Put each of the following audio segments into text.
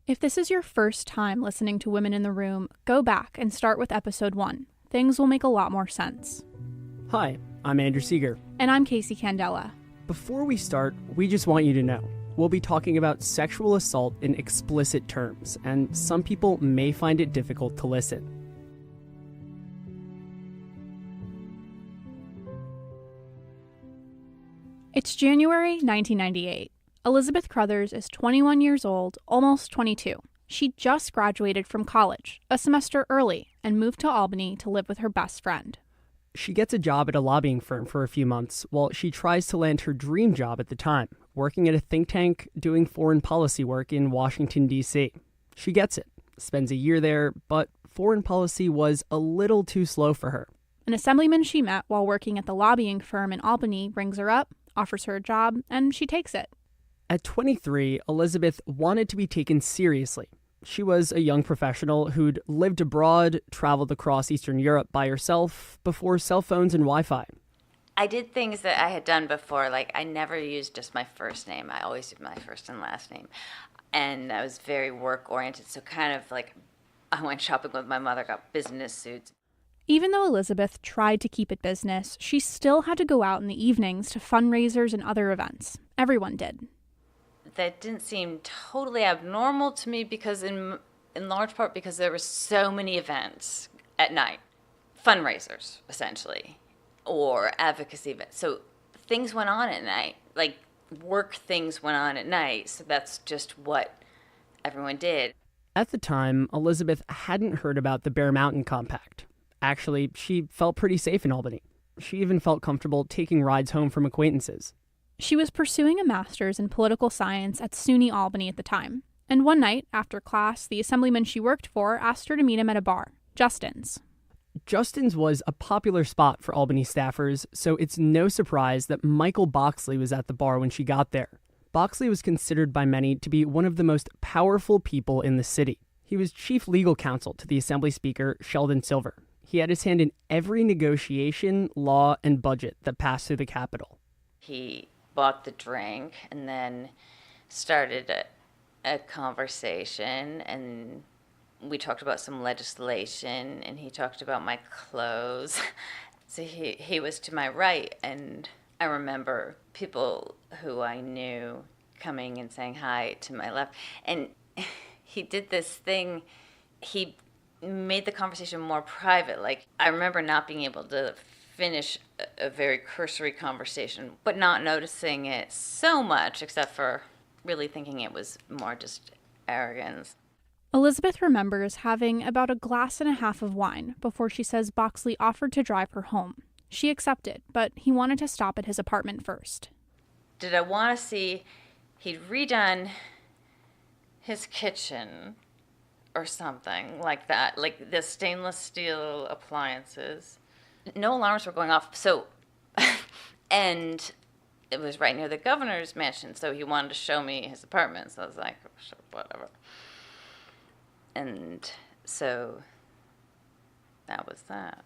If this is your first time listening to Women in the Room, go back and start with episode 1. Things will make a lot more sense. Hi, I'm Andrew Seeger. And I'm Casey Candela. Before we start, we just want you to know we'll be talking about sexual assault in explicit terms, and some people may find it difficult to listen. It's January 1998. Elizabeth Crothers is 21 years old, almost 22. She just graduated from college, a semester early, and moved to Albany to live with her best friend. She gets a job at a lobbying firm for a few months while she tries to land her dream job at the time, working at a think tank doing foreign policy work in Washington, D.C. She gets it, spends a year there, but foreign policy was a little too slow for her. An assemblyman she met while working at the lobbying firm in Albany rings her up, offers her a job, and she takes it. At 23, Elizabeth wanted to be taken seriously. She was a young professional who'd lived abroad, traveled across Eastern Europe by herself before cell phones and Wi-Fi. I did things that I had done before, like I never used just my first name. I always used my first and last name. And I was very work-oriented, so kind of like I went shopping with my mother, got business suits. Even though Elizabeth tried to keep it business, she still had to go out in the evenings to fundraisers and other events. Everyone did. That didn't seem totally abnormal to me because in large part because there were so many events at night, fundraisers essentially, or advocacy events. So things went on at night, like work things went on at night. So that's just what everyone did. At the time, Elizabeth hadn't heard about the Bear Mountain Compact. Actually, she felt pretty safe in Albany. She even felt comfortable taking rides home from acquaintances. She was pursuing a master's in political science at SUNY Albany at the time. And one night, after class, the assemblyman she worked for asked her to meet him at a bar, Justin's. Justin's was a popular spot for Albany staffers, so it's no surprise that Michael Boxley was at the bar when she got there. Boxley was considered by many to be one of the most powerful people in the city. He was chief legal counsel to the Assembly Speaker Sheldon Silver. He had his hand in every negotiation, law, and budget that passed through the Capitol. He bought the drink and then started a conversation, and we talked about some legislation, and he talked about my clothes. So he was to my right, and I remember people who I knew coming and saying hi to my left. And he did this thing, he made the conversation more private. Like, I remember not being able to finish a very cursory conversation, but not noticing it so much, except for really thinking it was more just arrogance. Elizabeth remembers having about a glass and a half of wine before she says Boxley offered to drive her home. She accepted, but he wanted to stop at his apartment first. Did I want to see, he'd redone his kitchen or something like that, like the stainless steel appliances. No alarms were going off, so, and it was right near the governor's mansion, so he wanted to show me his apartment, so I was like, oh, sure, whatever. And so that was that.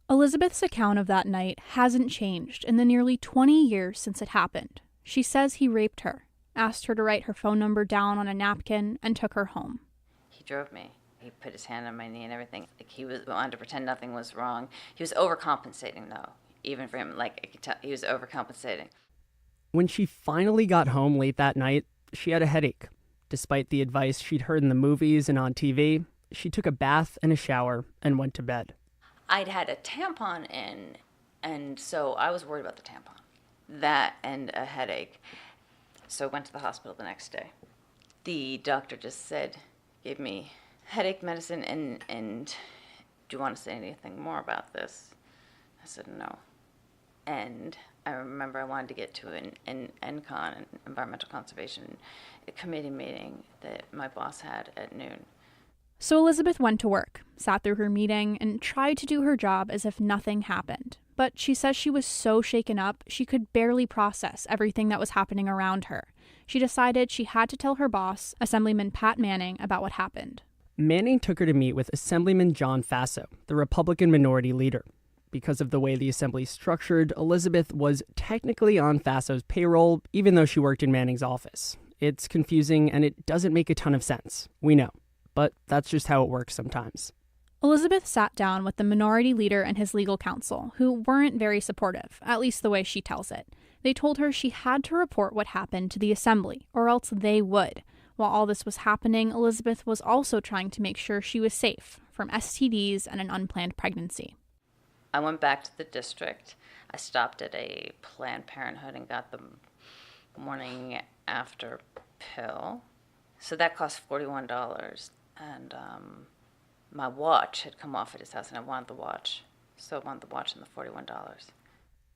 Elizabeth's account of that night hasn't changed in the nearly 20 years since it happened. She says he raped her, asked her to write her phone number down on a napkin, and took her home. He drove me. He put his hand on my knee and everything. Like, he wanted to pretend nothing was wrong. He was overcompensating, though. Even for him, like, I could tell he was overcompensating. When she finally got home late that night, she had a headache. Despite the advice she'd heard in the movies and on TV, she took a bath and a shower and went to bed. I'd had a tampon in, and so I was worried about the tampon. That and a headache. So I went to the hospital the next day. The doctor just said, gave me headache medicine, and do you want to say anything more about this? I said no. And I remember I wanted to get to an ENCON, an Environmental Conservation Committee meeting that my boss had at noon. So Elizabeth went to work, sat through her meeting, and tried to do her job as if nothing happened. But she says she was so shaken up, she could barely process everything that was happening around her. She decided she had to tell her boss, Assemblyman Pat Manning, about what happened. Manning took her to meet with Assemblyman John Faso, the Republican minority leader. Because of the way the assembly is structured, Elizabeth was technically on Faso's payroll, even though she worked in Manning's office. It's confusing and it doesn't make a ton of sense. We know. But that's just how it works sometimes. Elizabeth sat down with the minority leader and his legal counsel, who weren't very supportive, at least the way she tells it. They told her she had to report what happened to the assembly, or else they would. While all this was happening, Elizabeth was also trying to make sure she was safe from STDs and an unplanned pregnancy. I went back to the district. I stopped at a Planned Parenthood and got the morning after pill. So that cost $41. And my watch had come off at his house, and I wanted the watch. So I wanted the watch and the $41.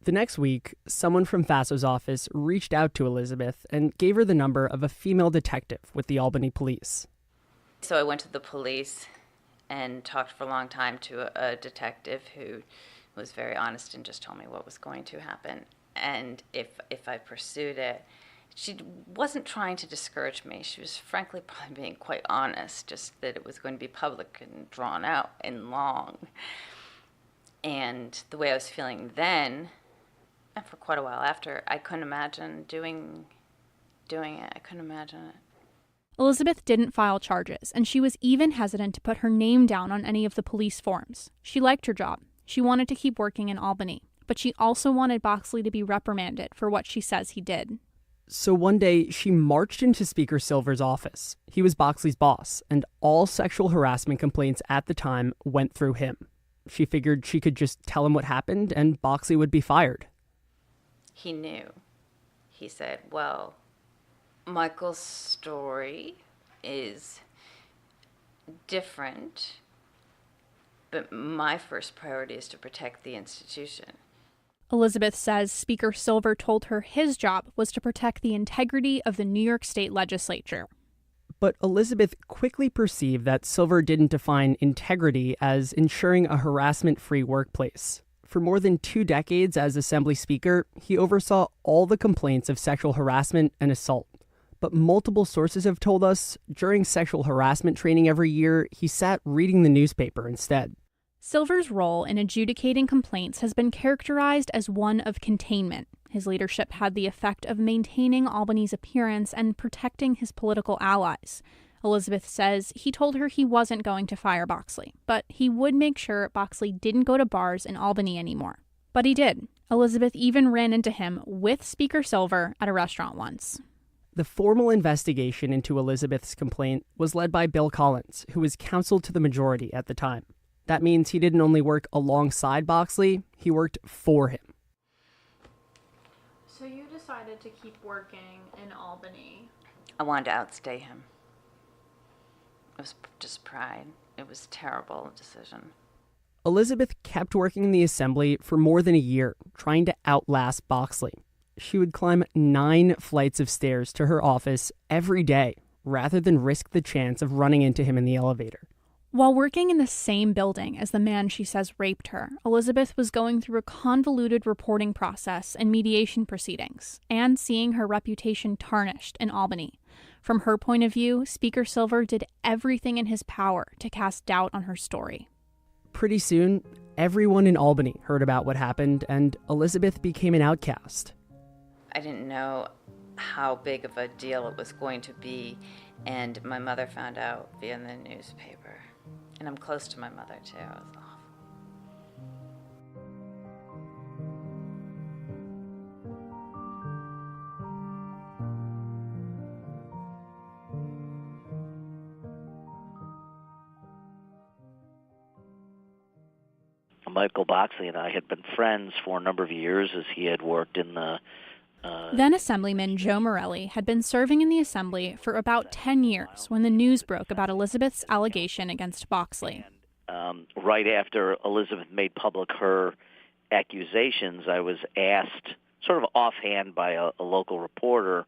The next week, someone from Fasso's office reached out to Elizabeth and gave her the number of a female detective with the Albany police. So I went to the police and talked for a long time to a detective who was very honest and just told me what was going to happen. And if I pursued it, she wasn't trying to discourage me. She was frankly probably being quite honest, just that it was going to be public and drawn out and long. And the way I was feeling then, and for quite a while after, I couldn't imagine doing it. I couldn't imagine it. Elizabeth didn't file charges, and she was even hesitant to put her name down on any of the police forms. She liked her job. She wanted to keep working in Albany, but she also wanted Boxley to be reprimanded for what she says he did. So one day, she marched into Speaker Silver's office. He was Boxley's boss, and all sexual harassment complaints at the time went through him. She figured she could just tell him what happened, and Boxley would be fired. He knew. He said, well, Michael's story is different, but my first priority is to protect the institution. Elizabeth says Speaker Silver told her his job was to protect the integrity of the New York State legislature. But Elizabeth quickly perceived that Silver didn't define integrity as ensuring a harassment-free workplace. For more than 2 decades as Assembly Speaker, he oversaw all the complaints of sexual harassment and assault. But multiple sources have told us during sexual harassment training every year, he sat reading the newspaper instead. Silver's role in adjudicating complaints has been characterized as one of containment. His leadership had the effect of maintaining Albany's appearance and protecting his political allies. Elizabeth says he told her he wasn't going to fire Boxley, but he would make sure Boxley didn't go to bars in Albany anymore. But he did. Elizabeth even ran into him with Speaker Silver at a restaurant once. The formal investigation into Elizabeth's complaint was led by Bill Collins, who was counsel to the majority at the time. That means he didn't only work alongside Boxley, he worked for him. So you decided to keep working in Albany. I wanted to outstay him. It was just pride. It was a terrible decision. Elizabeth kept working in the assembly for more than a year, trying to outlast Boxley. She would climb 9 flights of stairs to her office every day, rather than risk the chance of running into him in the elevator. While working in the same building as the man she says raped her, Elizabeth was going through a convoluted reporting process and mediation proceedings, and seeing her reputation tarnished in Albany. From her point of view, Speaker Silver did everything in his power to cast doubt on her story. Pretty soon, everyone in Albany heard about what happened, and Elizabeth became an outcast. I didn't know how big of a deal it was going to be, and my mother found out via the newspaper. And I'm close to my mother, too. It was awful. Michael Boxley and I had been friends for a number of years as he had worked in the... Then Assemblyman Joe Morelli had been serving in the Assembly for about 10 years when the news broke about Elizabeth's allegation against Boxley. Right after Elizabeth made public her accusations, I was asked sort of offhand by a local reporter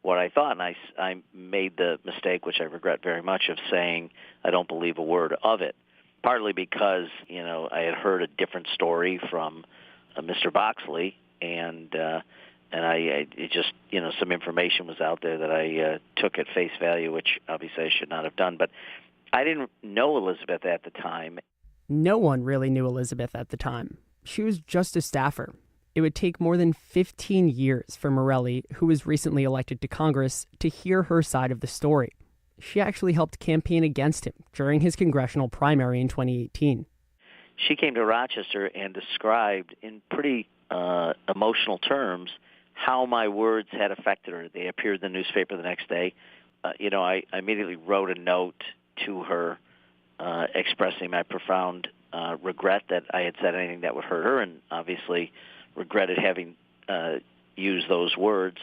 what I thought, and I made the mistake, which I regret very much, of saying I don't believe a word of it, partly because, I had heard a different story from Mr. Boxley, and I just, some information was out there that I took at face value, which obviously I should not have done. But I didn't know Elizabeth at the time. No one really knew Elizabeth at the time. She was just a staffer. It would take more than 15 years for Morelli, who was recently elected to Congress, to hear her side of the story. She actually helped campaign against him during his congressional primary in 2018. She came to Rochester and described in pretty emotional terms how my words had affected her. They appeared in the newspaper the next day. I immediately wrote a note to her expressing my profound regret that I had said anything that would hurt her, and obviously regretted having used those words.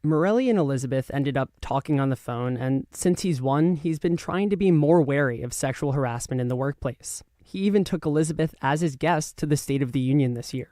Morelli and Elizabeth ended up talking on the phone, and since he's won, he's been trying to be more wary of sexual harassment in the workplace. He even took Elizabeth as his guest to the State of the Union this year.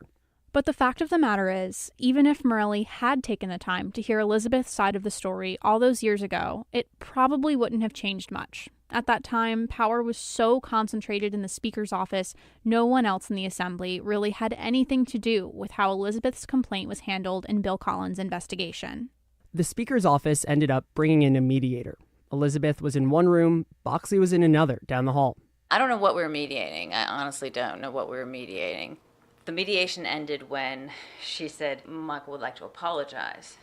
But the fact of the matter is, even if Morelli had taken the time to hear Elizabeth's side of the story all those years ago, it probably wouldn't have changed much. At that time, power was so concentrated in the Speaker's office, no one else in the Assembly really had anything to do with how Elizabeth's complaint was handled in Bill Collins' investigation. The Speaker's office ended up bringing in a mediator. Elizabeth was in one room, Boxley was in another down the hall. I don't know what we were mediating. I honestly don't know what we were mediating. The mediation ended when she said Michael would like to apologize.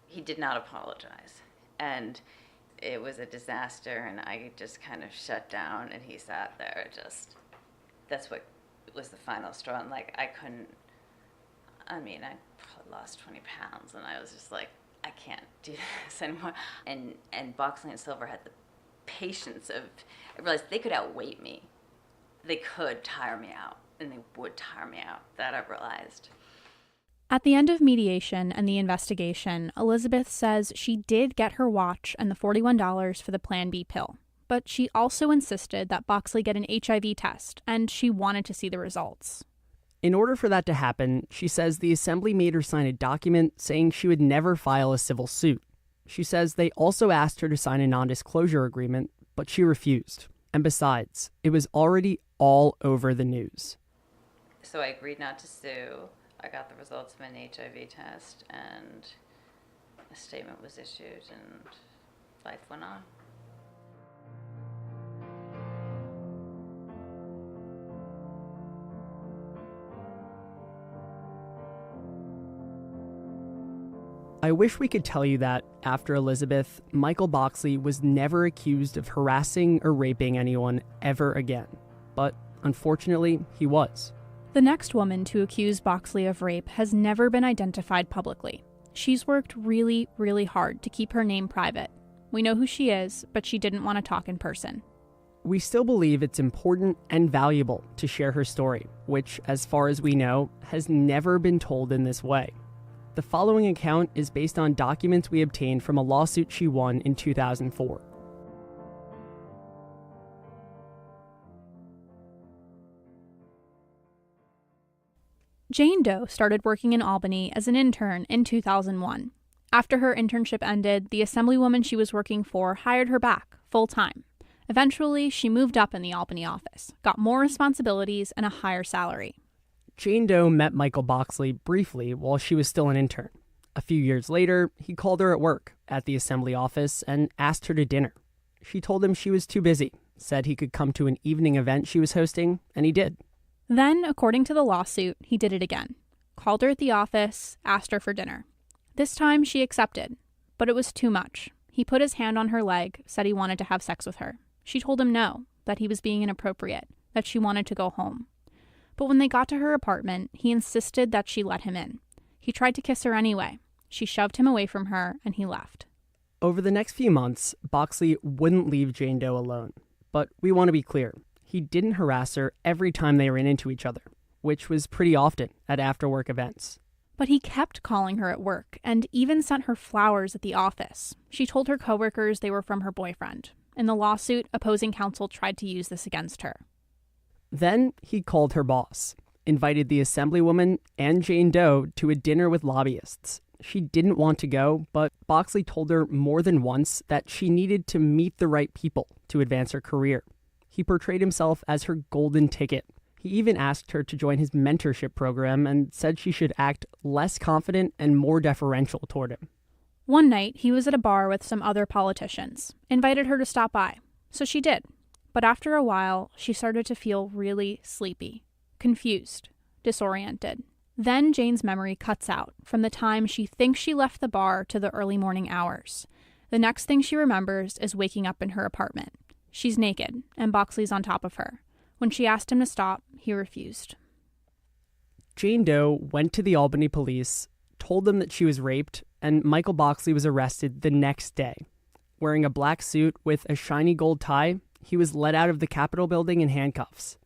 He did not apologize. And it was a disaster, and I just kind of shut down, and he sat there that's what was the final straw. And I probably lost 20 pounds, and I was just like, I can't do this anymore. And Boxley and Silver had the patience of, I realized they could outweight me. They could tire me out, and they would tire me out. That I realized. At the end of mediation and the investigation, Elizabeth says she did get her watch and the $41 for the Plan B pill. But she also insisted that Boxley get an HIV test, and she wanted to see the results. In order for that to happen, she says the Assembly made her sign a document saying she would never file a civil suit. She says they also asked her to sign a non-disclosure agreement, but she refused. And besides, it was already all over the news. So I agreed not to sue. I got the results of an HIV test, and a statement was issued, and life went on. I wish we could tell you that, after Elizabeth, Michael Boxley was never accused of harassing or raping anyone ever again. But unfortunately, he was. The next woman to accuse Boxley of rape has never been identified publicly. She's worked really, really hard to keep her name private. We know who she is, but she didn't want to talk in person. We still believe it's important and valuable to share her story, which, as far as we know, has never been told in this way. The following account is based on documents we obtained from a lawsuit she won in 2004. Jane Doe started working in Albany as an intern in 2001. After her internship ended, the assemblywoman she was working for hired her back, full-time. Eventually, she moved up in the Albany office, got more responsibilities and a higher salary. Jane Doe met Michael Boxley briefly while she was still an intern. A few years later, he called her at work at the assembly office and asked her to dinner. She told him she was too busy, said he could come to an evening event she was hosting, and he did. Then, according to the lawsuit, he did it again. Called her at the office, asked her for dinner. This time, she accepted, but it was too much. He put his hand on her leg, said he wanted to have sex with her. She told him no, that he was being inappropriate, that she wanted to go home. But when they got to her apartment, he insisted that she let him in. He tried to kiss her anyway. She shoved him away from her, and he left. Over the next few months, Boxley wouldn't leave Jane Doe alone. But we want to be clear. He didn't harass her every time they ran into each other, which was pretty often at after-work events. But he kept calling her at work, and even sent her flowers at the office. She told her coworkers they were from her boyfriend. In the lawsuit, opposing counsel tried to use this against her. Then he called her boss, invited the assemblywoman and Jane Doe to a dinner with lobbyists. She didn't want to go, but Boxley told her more than once that she needed to meet the right people to advance her career. He portrayed himself as her golden ticket. He even asked her to join his mentorship program and said she should act less confident and more deferential toward him. One night, he was at a bar with some other politicians, invited her to stop by, so she did. But after a while, she started to feel really sleepy, confused, disoriented. Then Jane's memory cuts out from the time she thinks she left the bar to the early morning hours. The next thing she remembers is waking up in her apartment. She's naked, and Boxley's on top of her. When she asked him to stop, he refused. Jane Doe went to the Albany police, told them that she was raped, and Michael Boxley was arrested the next day. Wearing a black suit with a shiny gold tie, he was led out of the Capitol building in handcuffs.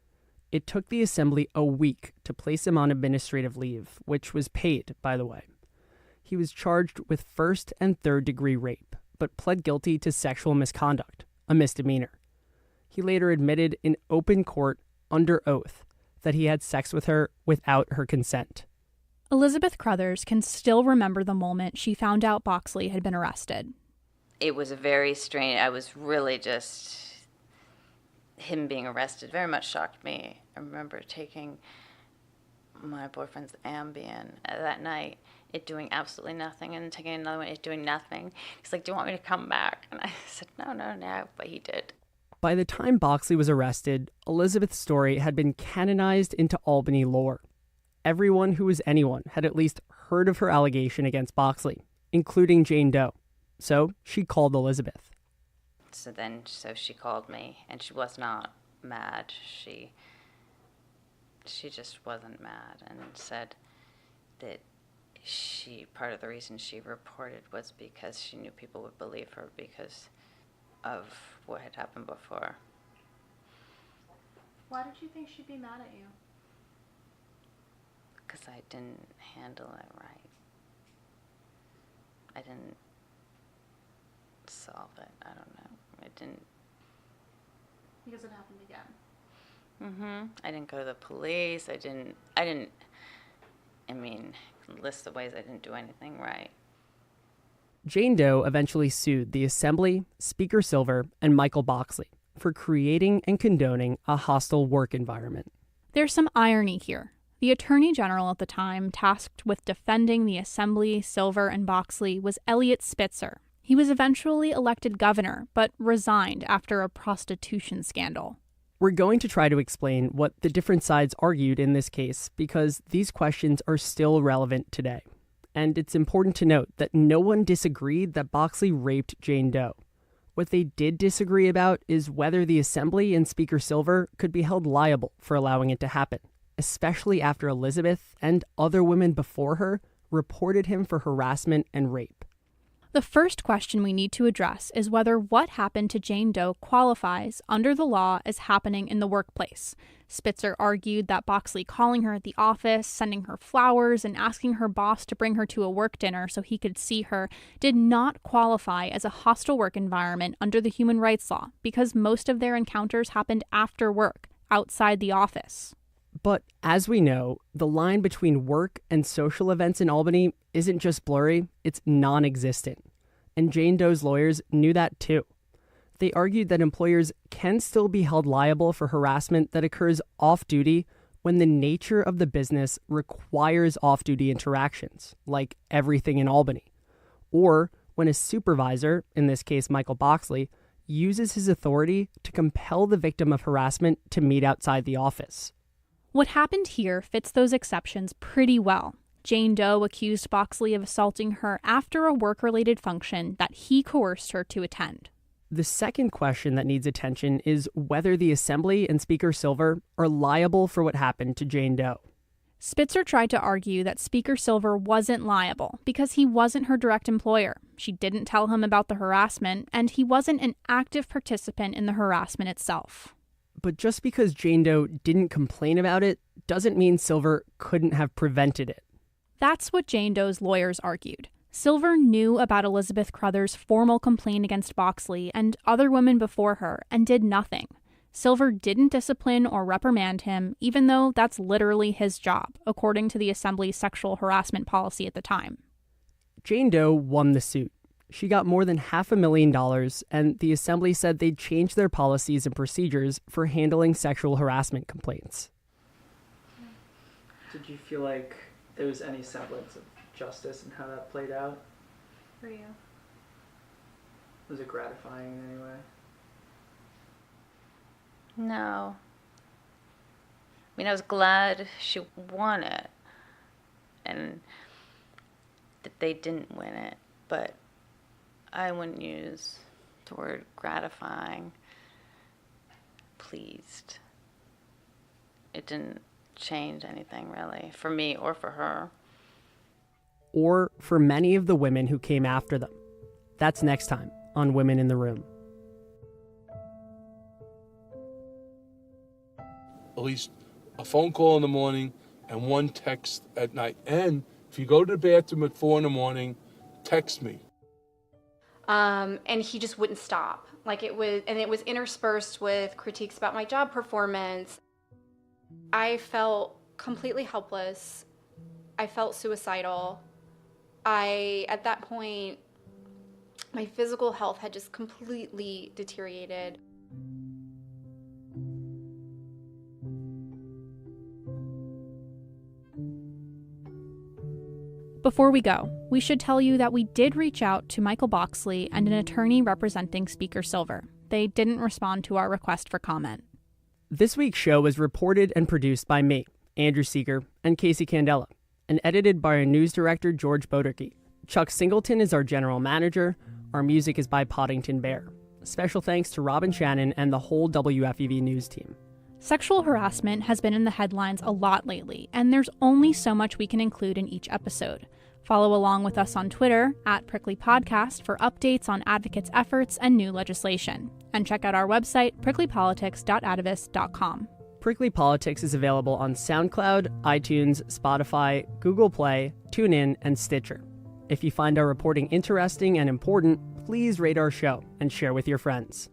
It took the assembly a week to place him on administrative leave, which was paid, by the way. He was charged with first and third degree rape, but pled guilty to sexual misconduct, a misdemeanor. He later admitted in open court, under oath, that he had sex with her without her consent. Elizabeth Crothers can still remember the moment she found out Boxley had been arrested. It was very strange. I was really just... Him being arrested very much shocked me. I remember taking my boyfriend's Ambien that night, it doing absolutely nothing, and taking another one, it doing nothing. He's like, "Do you want me to come back?" And I said, no, but he did. By the time Boxley was arrested, Elizabeth's story had been canonized into Albany lore. Everyone who was anyone had at least heard of her allegation against Boxley, including Jane Doe. So she called Elizabeth. So she called me, and she was not mad. She just wasn't mad, and said that part of the reason she reported was because she knew people would believe her because of what had happened before. Why did you think she'd be mad at you? Because I didn't handle it right. I didn't solve it. I don't know. I didn't. Because it happened again. I didn't go to the police. I didn't, list the ways I didn't do anything right. Jane Doe eventually sued the Assembly, Speaker Silver, and Michael Boxley for creating and condoning a hostile work environment. There's some irony here. The Attorney General at the time tasked with defending the Assembly, Silver, and Boxley was Eliot Spitzer. He was eventually elected governor, but resigned after a prostitution scandal. We're going to try to explain what the different sides argued in this case because these questions are still relevant today. And it's important to note that no one disagreed that Boxley raped Jane Doe. What they did disagree about is whether the Assembly and Speaker Silver could be held liable for allowing it to happen, especially after Elizabeth and other women before her reported him for harassment and rape. The first question we need to address is whether what happened to Jane Doe qualifies under the law as happening in the workplace. Spitzer argued that Boxley calling her at the office, sending her flowers, and asking her boss to bring her to a work dinner so he could see her did not qualify as a hostile work environment under the human rights law because most of their encounters happened after work, outside the office. But as we know, the line between work and social events in Albany isn't just blurry, it's non-existent. And Jane Doe's lawyers knew that too. They argued that employers can still be held liable for harassment that occurs off-duty when the nature of the business requires off-duty interactions, like everything in Albany. Or when a supervisor, in this case Michael Boxley, uses his authority to compel the victim of harassment to meet outside the office. What happened here fits those exceptions pretty well. Jane Doe accused Boxley of assaulting her after a work-related function that he coerced her to attend. The second question that needs attention is whether the Assembly and Speaker Silver are liable for what happened to Jane Doe. Spitzer tried to argue that Speaker Silver wasn't liable because he wasn't her direct employer. She didn't tell him about the harassment, and he wasn't an active participant in the harassment itself. But just because Jane Doe didn't complain about it doesn't mean Silver couldn't have prevented it. That's what Jane Doe's lawyers argued. Silver knew about Elizabeth Crothers' formal complaint against Boxley and other women before her and did nothing. Silver didn't discipline or reprimand him, even though that's literally his job, according to the Assembly's sexual harassment policy at the time. Jane Doe won the suit. She got more than $500,000, and the Assembly said they'd change their policies and procedures for handling sexual harassment complaints. Did you feel like there was any semblance of justice in how that played out? For you? Was it gratifying in any way? No. I was glad she won it, and that they didn't win it. But I wouldn't use the word gratifying. Pleased. It didn't change anything really for me or for her. Or for many of the women who came after them. That's next time on Women in the Room. At least a phone call in the morning and one text at night. And if you go to the bathroom at 4 a.m, text me. And he just wouldn't stop. It was interspersed with critiques about my job performance. I felt completely helpless. I felt suicidal. At that point, my physical health had just completely deteriorated. Before we go, we should tell you that we did reach out to Michael Boxley and an attorney representing Speaker Silver. They didn't respond to our request for comment. This week's show was reported and produced by me, Andrew Seeger, and Casey Candela, and edited by our news director, George Boderke. Chuck Singleton is our general manager. Our music is by Poddington Bear. Special thanks to Robin Shannon and the whole WFUV news team. Sexual harassment has been in the headlines a lot lately, and there's only so much we can include in each episode. Follow along with us on Twitter @PricklyPodcast for updates on advocates' efforts and new legislation. And check out our website, pricklypolitics.atavist.com. Prickly Politics is available on SoundCloud, iTunes, Spotify, Google Play, TuneIn, and Stitcher. If you find our reporting interesting and important, please rate our show and share with your friends.